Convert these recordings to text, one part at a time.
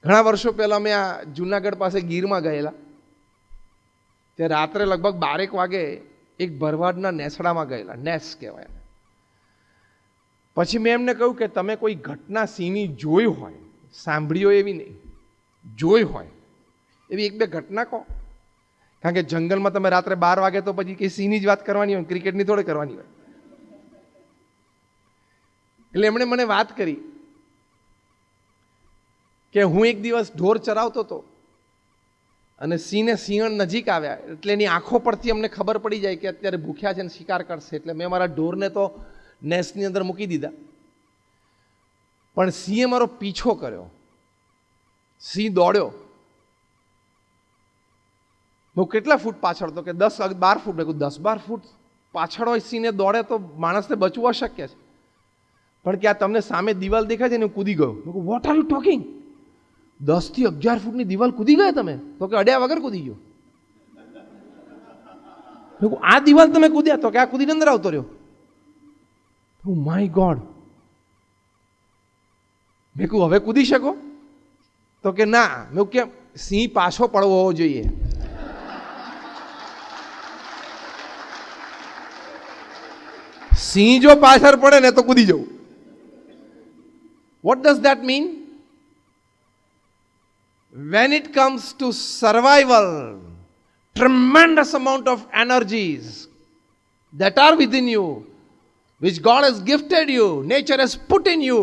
ઘણા વર્ષો પહેલાં મેં આ જુનાગઢ પાસે ગીરમાં ગયેલા, તે રાત્રે લગભગ 12 વાગે એક ભરવાડના નેસડામાં ગયેલા, નેસ કહેવાય. પછી મેં એમને કહ્યું કે તમે કોઈ ઘટના સિંહની જોઈ હોય, સાંભળી હોય એવી નહીં, જોઈ હોય એવી એક બે ઘટના કહો. કારણ કે જંગલમાં તમે રાત્રે 12 વાગે તો પછી કે સિંહની જ વાત કરવાની હોય, ક્રિકેટની થોડી કરવાની હોય. એટલે એમણે મને વાત કરી કે હું એક દિવસ ઢોર ચરાવતો હતો અને સિંહણ નજીક આવ્યા, એટલે એની આંખો પરથી અમને ખબર પડી જાય કે અત્યારે ભૂખ્યા છે ને શિકાર કરશે. એટલે મેં મારા ઢોરને તો નેસની અંદર મૂકી દીધા, પણ સિંહે મારો પીછો કર્યો. સિંહ દોડ્યો. હું કેટલા ફૂટ પાછળ? તો કે 10-12 ફૂટ. 10-12 ફૂટ પાછળ હોય સિંહને દોડે તો માણસને બચવું અશક્ય છે. પણ કે આ તમને સામે દિવાલ દેખાય છે ને, હું કૂદી ગયો. મેં કહ્યું વોટ આર યુ ટોકિંગ? 10 થી 11 ફૂટની દિવાલ કૂદી ગયા તમે? તો કે અડ્યા વગર કૂદી ગયો. મેં કહ્યું આ દિવાલ તમે કૂદ્યા? તો કે આ કૂદીને અંદર આવતો રહ્યો. My God. મેં કહ્યું હવે કૂદી શકો? તો કે ના. મેં કેમ? સિંહ પાછો પડવો હોવો જોઈએ. સિંહ જો પાછળ પડે ને તો કૂદી જવું. What does that mean? When it comes to survival, tremendous amount of energies that are within you, which God has gifted you, nature has put in you,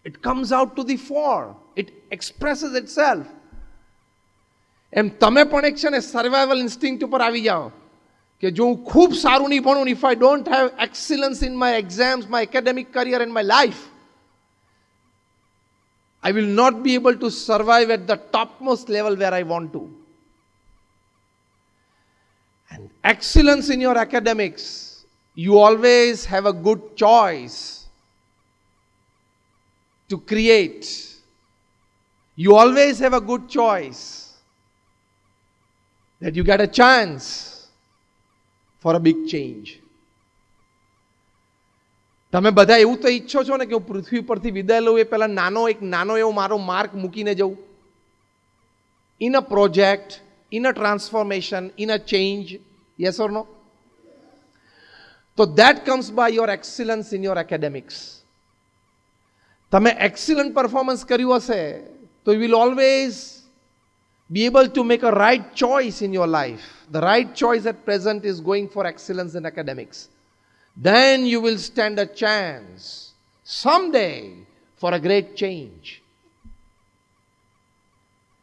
it comes out to the fore. It expresses itself. એમ તમે પણ એક છે ને survival instinct ઉપર આવી જાઓ કે જો હું ખૂબ સારું નહીં ભણું, if I don't have excellence in my exams, my academic career and my life, I will not be able to survive at the topmost level where I want to. And excellence in your academics, you always have a good choice to create. You always have a good choice that you get a chance for a big change. તમે બધા એવું તો ઈચ્છો છો ને કે હું પૃથ્વી પરથી વિદાય લઉં એ પહેલા નાનો એવો મારો માર્ક મૂકીને જવું, in a project, in a transformation, in a change. Yes or no? તો that comes by your excellence in your academics. તમે એક્સિલન્ટ પરફોર્મન્સ કર્યું હશે તો you will always be able to make a right choice in your life. The right choice at present is going for excellence in academics. Then you will stand a chance someday for a great change.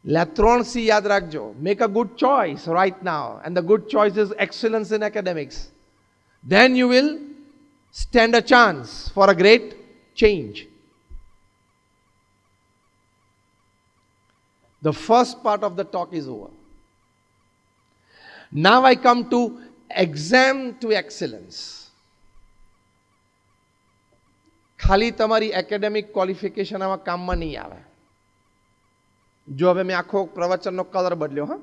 La 3C yaad rakhjo. Make a good choice right now, and the good choice is excellence in academics. Then you will stand a chance for a great change. The first part of the talk is over. Now I come to exam to excellence. ખાલી તમારી academic qualification આમાં કામમાં નહીં આવે. જો હવે મેં આખો પ્રવચનનો કલર બદલ્યો. હા,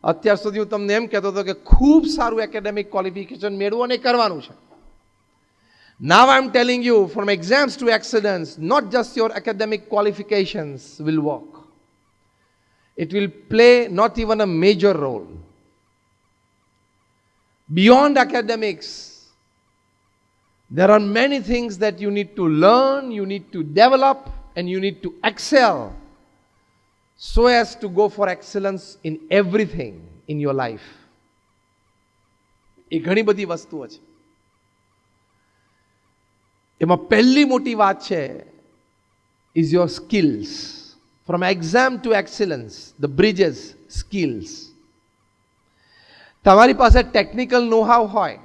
અત્યાર સુધી હું તમને એમ કહેતો હતો કે ખૂબ સારું એકેડેમિક ક્વોલિફિકેશન મેળવો અને કરવાનું છે. Now I am telling you, from exams to excellence, not just your academic qualifications will work. It will play not even a major role. Beyond academics, there are many things that you need to learn, you need to develop, and you need to excel so as to go for excellence in everything in your life. એ ઘણી બધી વસ્તુઓ છે. એમાં પહેલી મોટી વાત છે is your skills. From exam to excellence, the bridges, skills. તમારી પાસે ટેકનિકલ નો-હાવ હોય,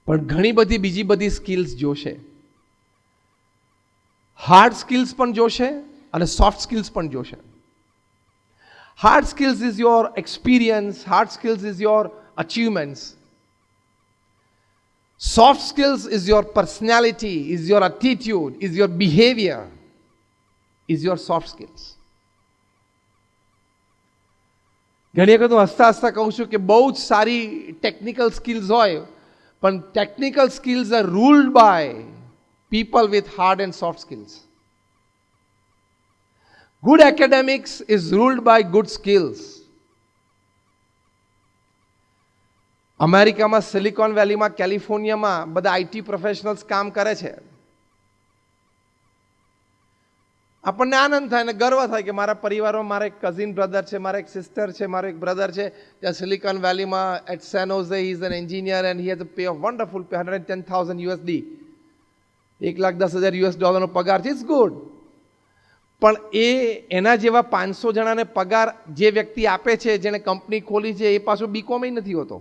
પણ ઘણી બધી બીજી બધી સ્કિલ્સ જોશે. હાર્ડ સ્કિલ્સ પણ જોશે અને સોફ્ટ સ્કિલ્સ પણ જોશે. Hard skills is your experience, hard skills is your achievements. Soft skills is your personality, is your attitude, is your behavior, is your soft skills. ઘણી વખત હું હસતા હસતા કહું છું કે બહુ જ સારી ટેકનિકલ સ્કિલ્સ હોય, પણ technical skills are ruled by people with hard and soft skills. Good academics is ruled by good skills. અમેરિકામાં સિલિકોન વેલીમાં કેલિફોર્નિયામાં બધા આઈટી પ્રોફેશનલ્સ કામ કરે છે. આપણને આનંદ થાય અને ગર્વ થાય કે મારા પરિવારમાં મારા એક કઝિન બ્રધર છે, મારા એક સિસ્ટર છે, મારો એક બ્રધર છે ત્યાં સિલિકોન વેલીમાં at San Jose he is an engineer and he has a pay of wonderful pay $110,000 $1,10,000 પગાર છે. It's good. પણ એના જેવા 500 જણાને પગાર જે વ્યક્તિ આપે છે, જેને કંપની ખોલી છે, એ પાછો બીકોમ નથી હોતો.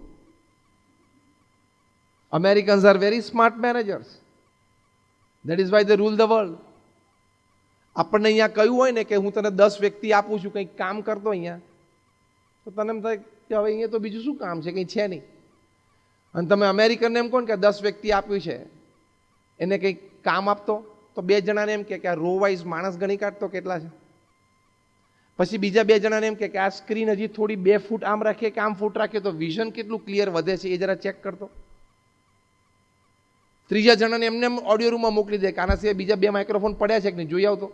Americans are very smart managers. That is why they rule the world. આપણને અહીંયા કહ્યું હોય ને કે હું તને 10 વ્યક્તિ આપું છું, કંઈક કામ કરતો અહીંયા, તો તને એમ થાય કે હવે અહીંયા તો બીજું શું કામ છે, કંઈ છે નહીં. અને તમે અમેરિકનને એમ કહો ને કે 10 વ્યક્તિ આપ્યું છે, એને કંઈક કામ આપતો, તો 2 જણાને એમ કે આ રો વાઇઝ માણસ ગણી કાઢતો કેટલા છે. પછી બીજા 2 જણાને એમ કે આ સ્ક્રીન હજી થોડી 2 ફૂટ આમ રાખીએ કે આમ ફૂટ રાખીએ તો વિઝન કેટલું ક્લિયર વધે છે એ જરા ચેક કરતો. ત્રીજા જણાને એમને ઓડિયો રૂમમાં મોકલી દે કે આના સિવાય બીજા 2 માઇક્રોફોન પડ્યા છે કે નહીં જોઈ આવતો.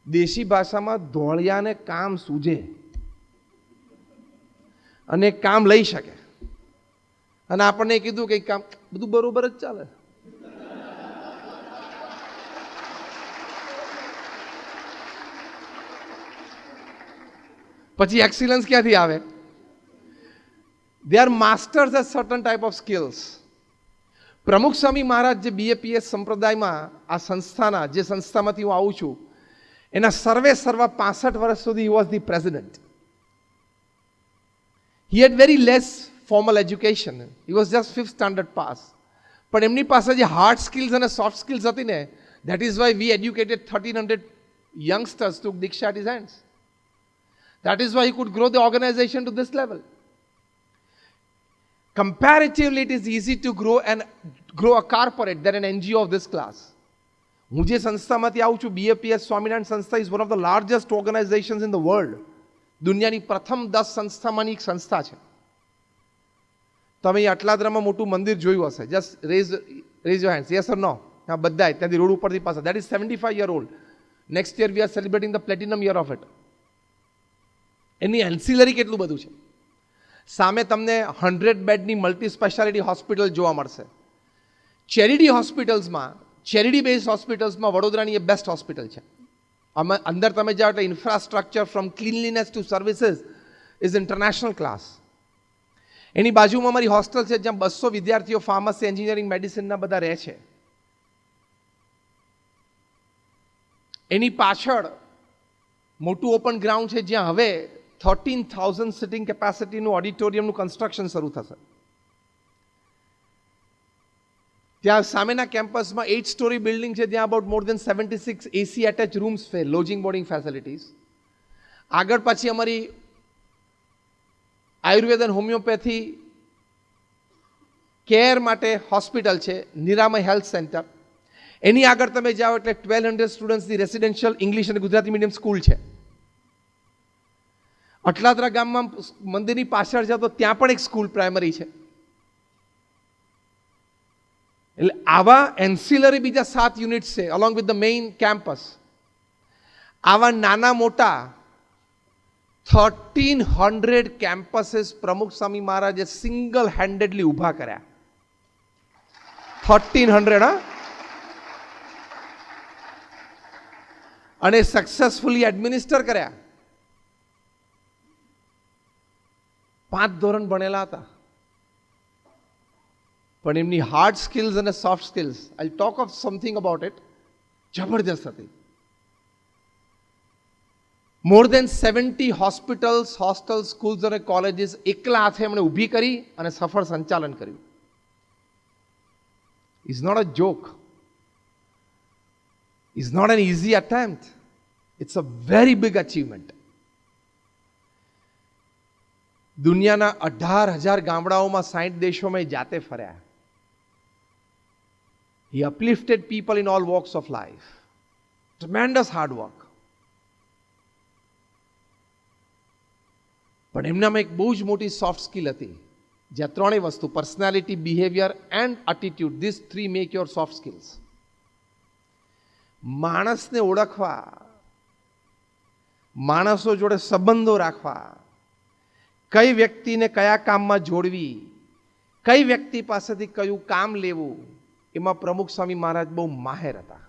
દેશી ભાષામાં ધોળિયાને કામ સૂજે અને કામ લઈ શકે. અને આપણને કીધું કે કામ બધું બરોબર જ ચાલે. પછી એક્સિલન્સ ક્યાંથી આવે? They are masters at certain type of skills. પ્રમુખ સ્વામી મહારાજ જે બીએપીએસ સંપ્રદાયમાં આ સંસ્થાના જે સંસ્થામાંથી હું આવું છું એના સર્વે 65 વર્ષ સુધી he was the president. He had very less formal education. He was just 5th standard pass. પણ એમની પાસે જે હાર્ડ સ્કિલ્સ અને સોફ્ટ સ્કિલ્સ હતી ને, that is why we educated 1300 youngsters took Diksha at his hands. That is why he could grow the organization to this level. Comparatively, it is easy to grow a corporate than an NGO of this class. હું જે સંસ્થામાંથી આવું છું, BAPS Swaminarayan સંસ્થા is one of the largest organisations in the world. દુનિયાની પ્રથમ 10 સંસ્થામાંની એક સંસ્થા છે. તમે અટલાદરામાં મોટું મંદિર જોયું હશે. Just raise your hands. Yes or no? હા, બધાય ત્યાંથી રોડ ઉપરથી પાછા. That is 75 year old. Next year we are celebrating the platinum year of it. એની એન્સિલરી કેટલું બધું છે. સામે તમને 100 બેડની મલ્ટી સ્પેશિયાલિટી હોસ્પિટલ જોવા મળશે. ચેરિટી હોસ્પિટલ્સમાં, ચેરિટી બેઝડ હોસ્પિટલ્સમાં વડોદરાની એ બેસ્ટ હોસ્પિટલ છે. અંદર તમે જાઓ એટલે infrastructure from cleanliness to services is international class. એની બાજુમાં અમારી હોસ્ટેલ છે જ્યાં 200 વિદ્યાર્થીઓ ફાર્મસી, એન્જિનિયરિંગ, મેડિસિનના બધા રહે છે. એની પાછળ મોટું ઓપન ગ્રાઉન્ડ છે જ્યાં હવે 13,000 સિટિંગ કેપેસિટીનું ઓડિટોરિયમનું કન્સ્ટ્રક્શન શરૂ થશે. ત્યાં સામેના કેમ્પસમાં 8 સ્ટોરી બિલ્ડિંગ છે જ્યાં about more than 76 AC attach rooms છે, લોજિંગ બોર્ડિંગ ફેસિલિટીઝ. આગળ પછી અમારી આયુર્વેદ અને હોમિયોપેથી કેર માટે હોસ્પિટલ છે, નિરામય હેલ્થ સેન્ટર. એની આગળ તમે જાઓ એટલે 1200 સ્ટુડન્ટ્સની રેસિડેન્શિયલ ઇંગ્લિશ અને ગુજરાતી મીડિયમ સ્કૂલ છે. અટલાદરા ગામમાં મંદિરની પાછળ જાઓ તો ત્યાં પણ એક સ્કૂલ પ્રાઇમરી છે. એટલે આવા એન્સિલરી બીજા 7 યુનિટ્સ છે along with the main campus. આવા નાના મોટા 1300 કેમ્પસીસ પ્રમુખ સ્વામી મહારાજે સિંગલ હેન્ડેડલી ઊભા કર્યા. 1300 હા. અને સક્સેસફુલી એડમિનિસ્ટર કર્યા. 5 ધોરણ ભણેલા હતા. પણ એમની હાર્ડ સ્કિલ્સ અને soft skills, I talk of something about it, જબરજસ્ત હતી. More than 70 hospitals, hostel, schools અને કોલેજીસ એકલા હાથે એમણે ઊભી કરી અને સફળ સંચાલન કર્યું. Is not a joke. It's not an easy attempt. It's a very big achievement. દુનિયાના 18,000 ગામડાઓમાં 60 દેશોમાં જાતે ફર્યા. He uplifted people in all walks of life. Tremendous hard work. પણ એમનામાં એક બહુ જ મોટી સોફ્ટ સ્કિલ હતી. જ્યાં ત્રણેય વસ્તુ personality, behaviour and attitude, this three make your soft skills. માણસને ઓળખવા, માણસો જોડે સંબંધો રાખવા, કઈ વ્યક્તિને કયા કામમાં જોડવી, કઈ વ્યક્તિ પાસેથી કયું કામ લેવું, એમાં પ્રમુખ સ્વામી મહારાજ બહુ માહેર હતા.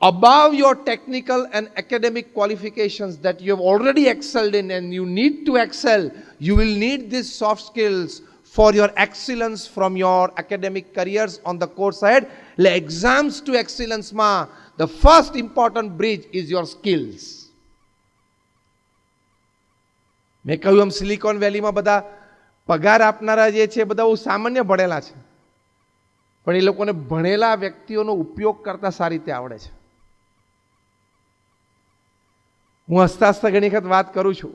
Above your technical and academic qualifications that you have already excelled in and you need to excel, you will need these soft skills for your excellence from your academic careers on the course ahead. Le exams to excellence ma, the first important bridge is your skills. મેં કહ્યું એમ silicon વેલીમાં બધા પગાર આપનારા જે છે બધા બહુ સામાન્ય ભણેલા છે, પણ એ લોકોને ભણેલા વ્યક્તિઓનો ઉપયોગ કરતા સારી રીતે આવડે છે. હું હસતા હસતા ઘણી વખત વાત કરું છું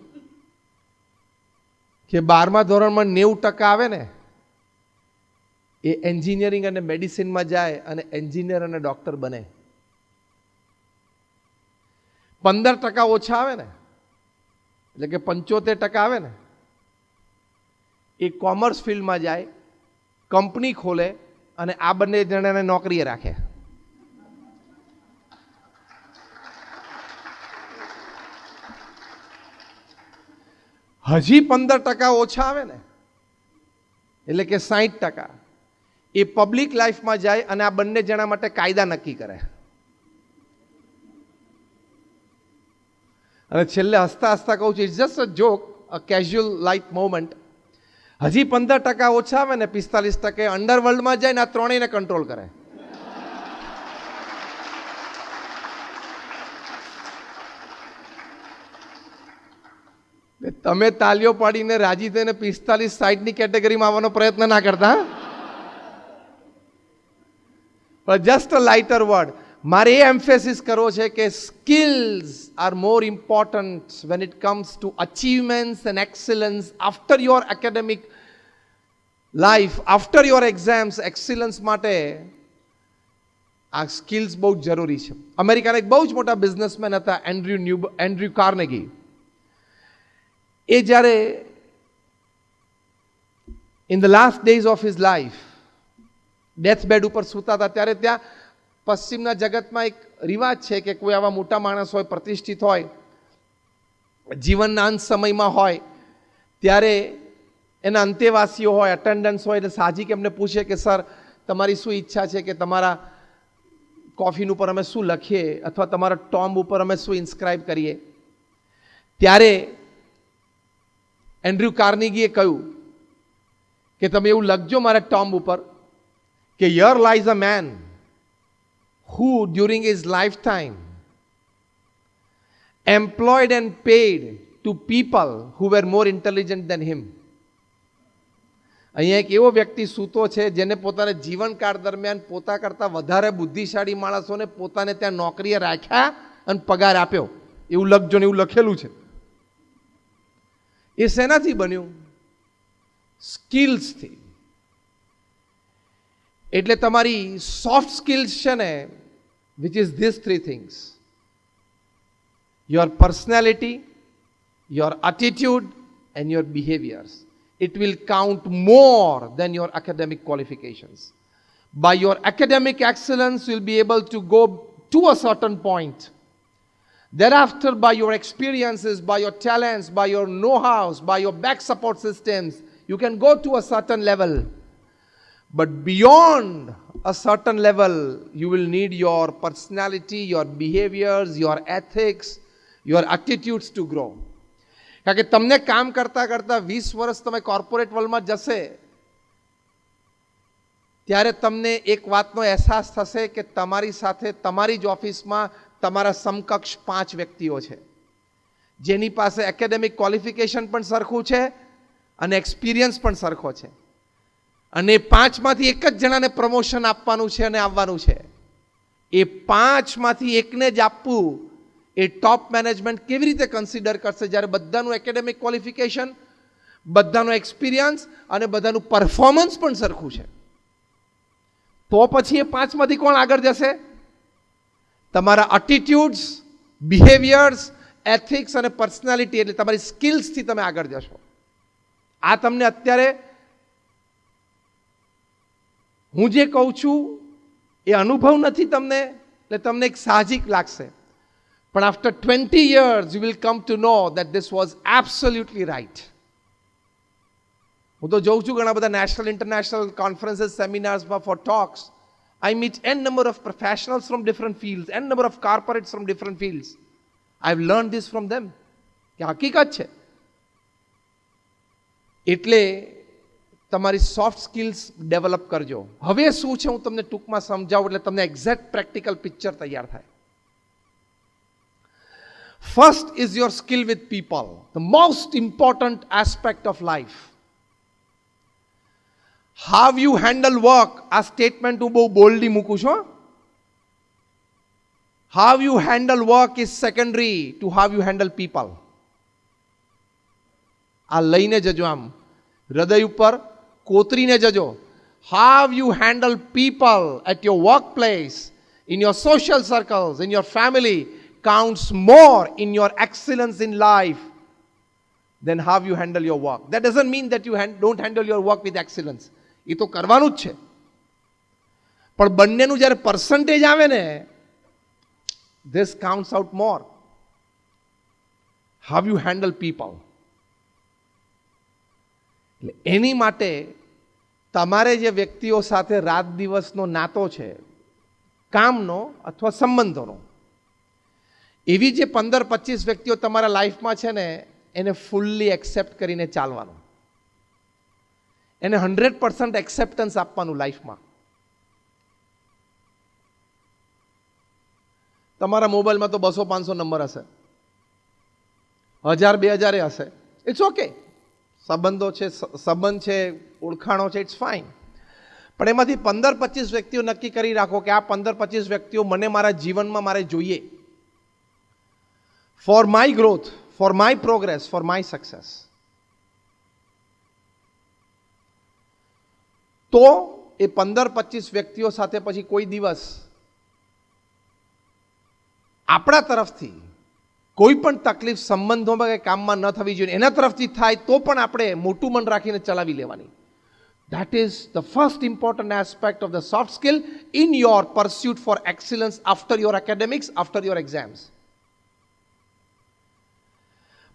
કે 12મા ધોરણમાં 90% આવે ને એ એન્જિનિયરિંગ અને મેડિસિનમાં જાય અને એન્જિનિયર અને ડોક્ટર બને. 15% ઓછા આવે ને એટલે કે 75% આવે ને એ કોમર્સ ફિલ્ડમાં જાય, કંપની ખોલે અને આ બંને જણાને નોકરીએ રાખે. હજી 15% ઓછા આવે ને એટલે કે 60% એ પબ્લિક લાઈફમાં જાય અને આ બંને જણા માટે કાયદા નક્કી કરે. અને છેલ્લે હસતા હસતા કહું છું, it's just a joke, a casual light moment. હજી 15% ઓછા આવે ને 45% અંડરવર્લ્ડમાં જાય ને આ ત્રણેયને કંટ્રોલ કરે. તમે તાલીઓ પાડીને રાજી થઈને 45-60ની કેટેગરીમાં આવવાનો પ્રયત્ન ના કરતા. પણ જસ્ટ અ લાઇટર વર્ડ. મારે એ એમ્ફેસિસ કરવો છે કે skills are more important when it comes to achievements and excellence after your academic life, after your exams. Excellence માટે આ સ્કિલ્સ બહુ જ જરૂરી છે. અમેરિકાના એક બહુ જ મોટા બિઝનેસમેન હતા એન્ડ્રુ કાર્નેગી. એ જ્યારે in the last days of his life death bed ઉપર સૂતા હતા ત્યારે ત્યાં પશ્ચિમના જગતમાં એક રિવાજ છે કે કોઈ આવા મોટા માણસ હોય, પ્રતિષ્ઠિત હોય, જીવનના અંત સમયમાં હોય ત્યારે એના અંતેવાસીઓ હોય, અટેન્ડન્સ હોય, એટલે સાહજિક એમને પૂછે કે સર તમારી શું ઈચ્છા છે કે તમારા કોફિન ઉપર અમે શું લખીએ અથવા તમારા ટોમ્બ ઉપર અમે શું ઇન્સ્ક્રાઇબ કરીએ. ત્યારે એન્ડ્રુ કાર્નેગીએ કહ્યું કે તમે એવું લખજો મારા ટોમ્બ ઉપર કે here lies a man who during his lifetime employed and paid to people who were more intelligent than him. અહીંયા એક એવો વ્યક્તિ સૂતો છે જેને પોતાના જીવનકાળ દરમિયાન પોતા કરતાં વધારે બુદ્ધિશાળી માણસોને પોતાને ત્યાં નોકરીએ રાખ્યા અને પગાર આપ્યો. એવું લખજો ને એવું લખેલું છે. એ શેનાથી બન્યું? સ્કિલ્સથી. એટલે તમારી સોફ્ટ સ્કિલ્સ છે ને, which is these three things: your personality, your attitude and your behaviors. It will count more than your academic qualifications. By your academic excellence, you will be able to go to a certain point. Thereafter, by your experiences, by your talents, by your know-hows, by your back support systems, you can go to a certain level. But beyond a certain level, you will need your personality, your behaviors, your ethics, your attitudes to grow. કારણ કે તમને કામ કરતા કરતા 20 વર્ષ તમે corporate વર્લ્ડમાં જશે ત્યારે તમને એક વાતનો અહેસાસ થશે કે તમારી સાથે તમારી જ ઓફિસમાં તમારા સમકક્ષ 5 વ્યક્તિઓ છે જેની પાસે એકેડેમિક ક્વોલિફિકેશન પણ સરખું છે અને એક્સપિરિયન્સ પણ સરખો છે. અને 5માંથી એક જ જણાને પ્રમોશન આપવાનું છે અને આવવાનું છે. એ 5માંથી એકને જ આપવું એ ટોપ મેનેજમેન્ટ કેવી રીતે કન્સિડર કરશે જ્યારે બધાનું એકેડેમિક ક્વોલિફિકેશન, બધાનો એક્સપિરિયન્સ અને બધાનું પરફોર્મન્સ પણ સરખું છે? તો પછી એ 5માંથી કોણ આગળ જશે? તમારા એટીટ્યુડ્સ, બિહેવિયર્સ, એથિક્સ અને પર્સનાલિટી એટલે તમારી સ્કિલ્સથી તમે આગળ જશો. આ તમને અત્યારે હું જે કહું છું એ અનુભવ નથી તમને, એટલે તમને એક સાહજિક લાગશે. પણ after 20 years you will come to know that this was absolutely right. હું તો જોઉં છું ઘણા બધા નેશનલ ઇન્ટરનેશનલ કોન્ફરન્સીસ સેમિનાર્સમાં for talks. I meet n number of professionals from different fields, n number of corporates from different fields. I've learned this from them. કે હકીકત છે. એટલે તમારી સોફ્ટ સ્કિલ્સ ડેવલપ કરજો. હવે શું છે હું તમને ટૂંકમાં સમજાવું એટલે તમને એક્ઝેક્ટ પ્રેક્ટિકલ પિક્ચર તૈયાર થાય. First is your skill with people, the most important aspect of life. How you handle work, આ સ્ટેટમેન્ટ હું બહુ બોલ્ડલી મૂકું છું. How you handle work is secondary to how you handle people. આ લઈને જજો, આમ હૃદય ઉપર કોતરીને જજો. How you handle people at your workplace, in your social circles, in your family counts more in your excellence in life than how you handle your work. That doesn't mean that you don't handle your work with excellence. એ તો કરવાનું જ છે, પણ બંનેનું જ્યારે percentage આવે ને, this counts out more. How you handle people. એટલે એની માટે તમારે જે વ્યક્તિઓ સાથે રાત દિવસનો નાતો છે, કામનો અથવા સંબંધોનો, એવી જે 15-25 વ્યક્તિઓ તમારા લાઈફમાં છે ને, એને ફૂલ્લી એક્સેપ્ટ કરીને ચાલવાનું, એને 100% એક્સેપ્ટન્સ આપવાનું લાઈફમાં. તમારા મોબાઈલમાં તો 200-500 નંબર હશે, 1000-2000 હશે, ઇટ્સ ઓકે. સંબંધો છે, સંબંધ છે, ઓળખાણો છે, ઇટ્સ ફાઇન. પણ એમાંથી 15-25 વ્યક્તિઓ નક્કી કરી રાખો કે આ 15-25 વ્યક્તિઓ મને મારા જીવનમાં મારે જોઈએ, for my growth, for my progress, for my success. તો એ 15-25 વ્યક્તિઓ સાથે પછી કોઈ દિવસ આપણા તરફથી કોઈ પણ તકલીફ સંબંધોમાં કે કામમાં ન થવી જોઈએ. એના તરફથી થાય તો પણ આપણે મોટું મન રાખીને ચલાવી લેવાની. That is the first important aspect of the soft skill in your pursuit for excellence after your academics, after your exams.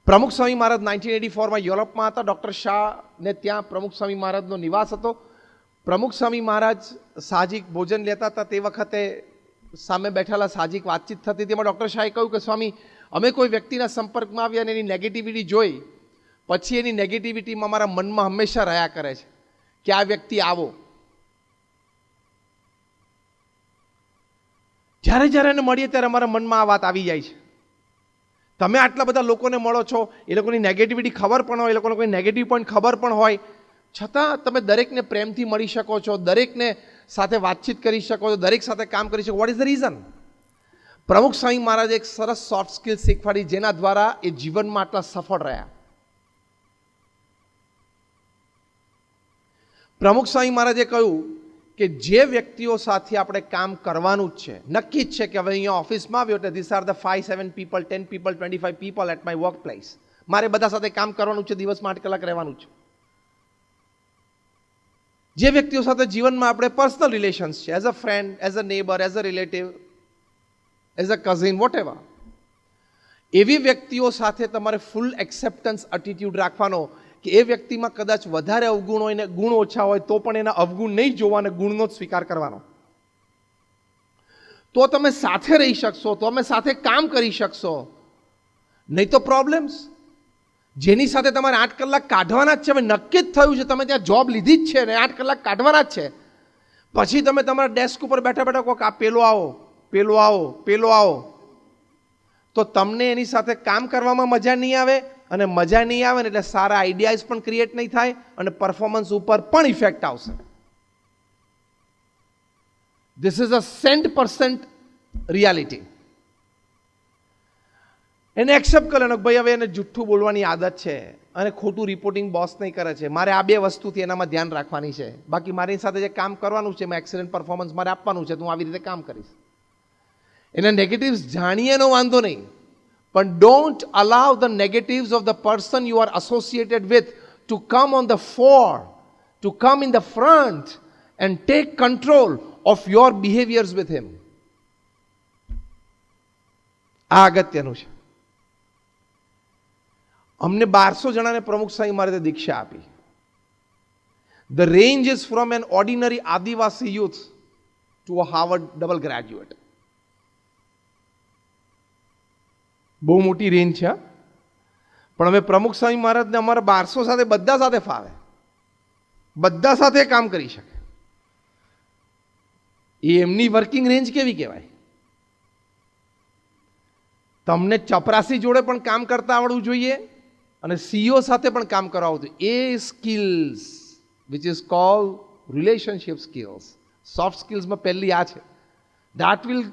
પ્રમુખ સ્વામી મહારાજ 1984માં યુરોપમાં હતા. ડૉક્ટર શાહને ત્યાં પ્રમુખ સ્વામી મહારાજનો નિવાસ હતો. પ્રમુખ સ્વામી મહારાજ સાહજિક ભોજન લેતા હતા. તે વખતે સામે બેઠેલા સાહજિક વાતચીત થતી હતી. એમાં ડૉક્ટર શાહે કહ્યું કે સ્વામી, અમે કોઈ વ્યક્તિના સંપર્કમાં આવ્યા અને એની નેગેટિવિટી જોઈ, પછી એની નેગેટિવિટીમાં મારા મનમાં હંમેશા રહ્યા કરે છે કે આ વ્યક્તિ આવો. જ્યારે જ્યારે એને મળીએ ત્યારે અમારા મનમાં આ વાત આવી જાય છે. તમે આટલા બધા લોકોને મળો છો, એ લોકોની નેગેટિવિટી ખબર પણ હોય, એ લોકોને કોઈ નેગેટિવ પોઈન્ટ ખબર પણ હોય, છતાં તમે દરેકને પ્રેમથી મળી શકો છો, દરેકને સાથે વાતચીત કરી શકો છો, દરેક સાથે કામ કરી શકો. What is the reason? પ્રમુખ સ્વામી મહારાજે એક સરસ સોફ્ટ સ્કિલ શીખવાડી, જેના દ્વારા એ જીવનમાં આટલા સફળ રહ્યા. પ્રમુખ સ્વામી મહારાજે કહ્યું કે જે વ્યક્તિઓ સાથે આપણે કામ કરવાનું જ છે, નક્કી જ છે કે હવે અહીંયા ઓફિસમાં આવ્યો એટલે this are the 5-7 people, 10 people, 25 people at my workplace. મારે બધા સાથે કામ કરવાનું છે, દિવસમાં 8 કલાક રહેવાનું છે. જે વ્યક્તિઓ સાથે જીવનમાં આપણે પર્સનલ રિલેશન્સ છે, as a friend, as a neighbour, as a relative, as a cousin, whatever, એવી વ્યક્તિઓ સાથે તમારે ફૂલ એક્સેપ્ટન્સ એટીટ્યુડ રાખવાનો કે એ વ્યક્તિમાં કદાચ વધારે અવગુણ હોય ને ગુણ ઓછા હોય તો પણ એના અવગુણ નહીં જોવા અને ગુણનો જ સ્વીકાર કરવાનો. તો તમે સાથે રહી શકશો, તો તમે સાથે કામ કરી શકશો. નહીં તો પ્રોબ્લેમ્સ. જેની સાથે તમારે 8 કલાક કાઢવાના જ છે, હવે નક્કી જ થયું છે, તમે ત્યાં જોબ લીધી જ છે ને 8 કલાક કાઢવાના જ છે, પછી તમે તમારા ડેસ્ક ઉપર બેઠા બેઠા કહો કે આ પેલો આવો, પેલો આવો, પેલો આવો, તો તમને એની સાથે કામ કરવામાં મજા નહીં આવે. અને મજા નહીં આવે ને એટલે સારા આઈડિયાઝ પણ ક્રિએટ નહીં થાય અને પરફોર્મન્સ ઉપર પણ ઇફેક્ટ આવશે. This is a 100% reality. એને એક્સેપ્ટ કરે ને ભાઈ હવે એને જુઠ્ઠું બોલવાની આદત છે અને ખોટું રિપોર્ટિંગ બોસ નહીં કરે છે, મારે આ 2 વસ્તુથી એનામાં ધ્યાન રાખવાની છે, બાકી મારી સાથે જે કામ કરવાનું છે એમાં એક્સેલન્ટ પરફોર્મન્સ મારે આપવાનું છે, તો હું આવી રીતે કામ કરીશ. એના નેગેટિવ્સ જાણીએ એનો વાંધો નહીં, પણ don't allow the negatives of the person you are associated with to come on the fore, to come in the front and take control of your behaviors with him. આ અગત્યનું છે. અમને 1200 જણાને પ્રમુખ સ્વામી મહારાજે દીક્ષા આપી. The range is from an ordinary Adivasi youth to a Harvard double graduate. બહુ મોટી રેન્જ છે. પણ અમે પ્રમુખ સ્વામી મહારાજને અમારા 1200 સાથે બધા સાથે ફાવે, બધા સાથે કામ કરી શકે. એ એમની વર્કિંગ રેન્જ કેવી કહેવાય? તમને ચપરાસી જોડે પણ કામ કરતા આવડવું જોઈએ અને સીઈઓ સાથે પણ કામ કરાવવું જોઈએ. એ skills which is called relationship skills, soft skills માં પહેલી આ છે. that will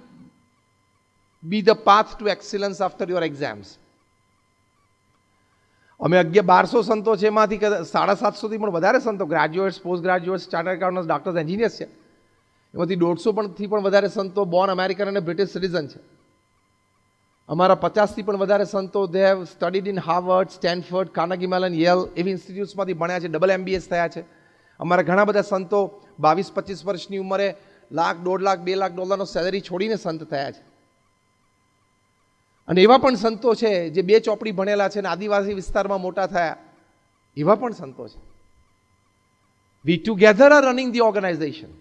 be the path to excellence after your exams. અમે 1200 સંતો છે, એમાંથી 750 થી પણ વધારે સંતો graduates, post graduates, chartered accountants, doctors, engineers છે. એમાંથી 150 થી પણ વધારે સંતો બોર્ન અમેરિકન અને બ્રિટિશ સિટીઝન છે. અમારા 50 થી પણ વધારે સંતો they have studied in Harvard, Stanford, Carnegie melon, Yale એવી ઇન્સ્ટિટ્યૂટ્સમાંથી ભણ્યા છે, ડબલ MBS થયા છે. અમારા ઘણા બધા સંતો 22-25 વર્ષની ઉંમરે લાખ, $1.5 લાખ, $2 લાખ સેલેરી છોડીને સંત થયા છે. અને એવા પણ સંતો છે જે 2 ચોપડી ભણેલા છે અને આદિવાસી વિસ્તારમાં મોટા થયા, એવા પણ સંતો છે. We together are running the organization.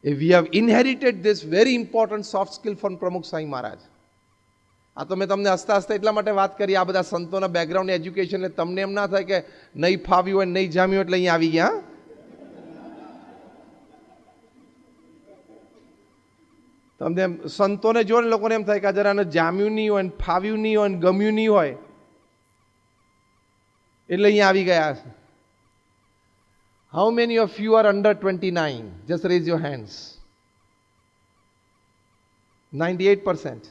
We have inherited this very important soft skill from પ્રમુખ સ્વામી મહારાજ. આ તો મેં તમને હસતા હસતા એટલા માટે વાત કરી, આ બધા સંતોના બેકગ્રાઉન્ડ એજ્યુકેશન, એટલે તમને એમ ના થાય કે નહીં ફાવ્યું હોય, નહીં જામ્યું એટલે અહીંયા આવી ગયા. તમને સંતોને જોઈને લોકોને એમ થાય કે જરા જામ્યું નહીં હોય, ફાવ્યું નહીં હોય, ગમ્યું નહીં હોય એટલે અહીંયા આવી ગયા છે. How many of you are under 29? Just raise your hands. 98%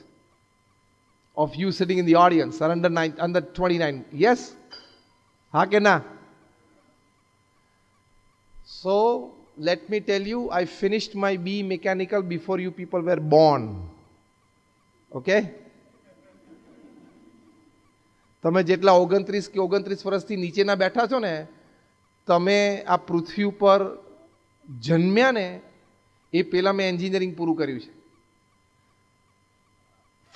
of you sitting in the audience are under 29. Yes? Ha ke na? So, let me tell you, I finished my BE Mechanical before you people were born. Okay? તમે જેટલા 29 કે 29 વર્ષથી નીચેના બેઠા છો ને, તમે આ પૃથ્વી ઉપર જન્મ્યા ને એ પહેલાં મેં એન્જિનિયરિંગ પૂરું કર્યું છે.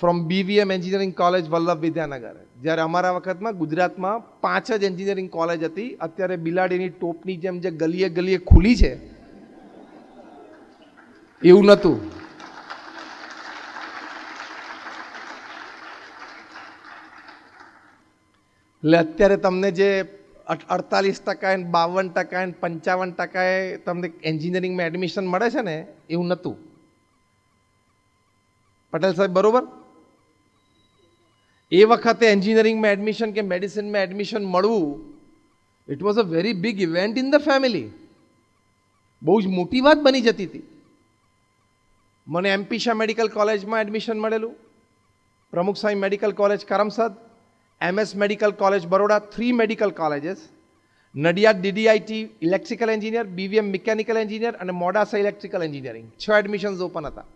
From BVM engineering college Vallabh Vidyanagar. જ્યારે અમારા વખતમાં ગુજરાતમાં 5 જ એન્જિનિયરિંગ કોલેજ હતી. અત્યારે બિલાડીની ટોપની જેમ જે ગલીએ ગલીએ ખુલી છે એવું નહોતું. એટલે અત્યારે તમને જે 48% 52% 55% તમને એન્જિનિયરિંગમાં એડમિશન મળે છે ને એવું નહોતું. પટેલ સાહેબ બરોબર? એ વખતે એન્જિનિયરિંગમાં એડમિશન કે મેડિસિનમાં એડમિશન મળવું, it was a very big event in the family. બહુ જ મોટી વાત બની જતી હતી. મને MP Shah medical college admission મળેલું, Pramukh Swami medical college Karamsad, MS medical college Baroda, 3 medical colleges, Nadiad DDIT electrical engineer, BVM mechanical engineer અને Modasa electrical engineering. 6 admissions open હતા.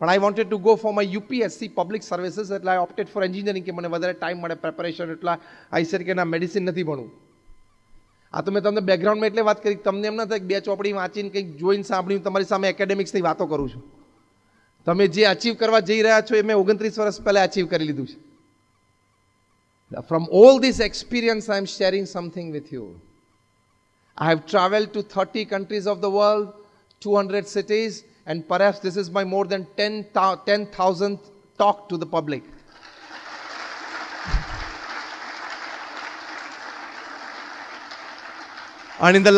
પણ I wanted to go for my UPSC public services, એટલે આઈ ઓપ્ટેડ ફોર એન્જિનિયરિંગ કે મને વધારે time મળે preparation. એટલા I said કે ના, મેડિસિન નથી ભણવું. આ તો મેં તમને બેકગ્રાઉન્ડમાં એટલે વાત કરી, તમને એમ ના થાય કે 2 ચોપડી વાંચીને કંઈક જોઈને સાંભળીને તમારી સામે એકેડેમિક્સની વાતો કરું છું. તમે જે અચીવ કરવા જઈ રહ્યા છો એ મેં 29 વર્ષ પહેલાં અચીવ કરી લીધું છે. From all this experience, I am sharing something with you. I have traveled to 30 countries of the world, 200 cities, and perhaps this is my more than 10,000th talk to the public. And in the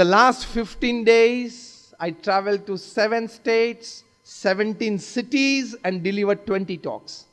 last 15 days, I traveled to 7 states, 17 cities, and delivered 20 talks.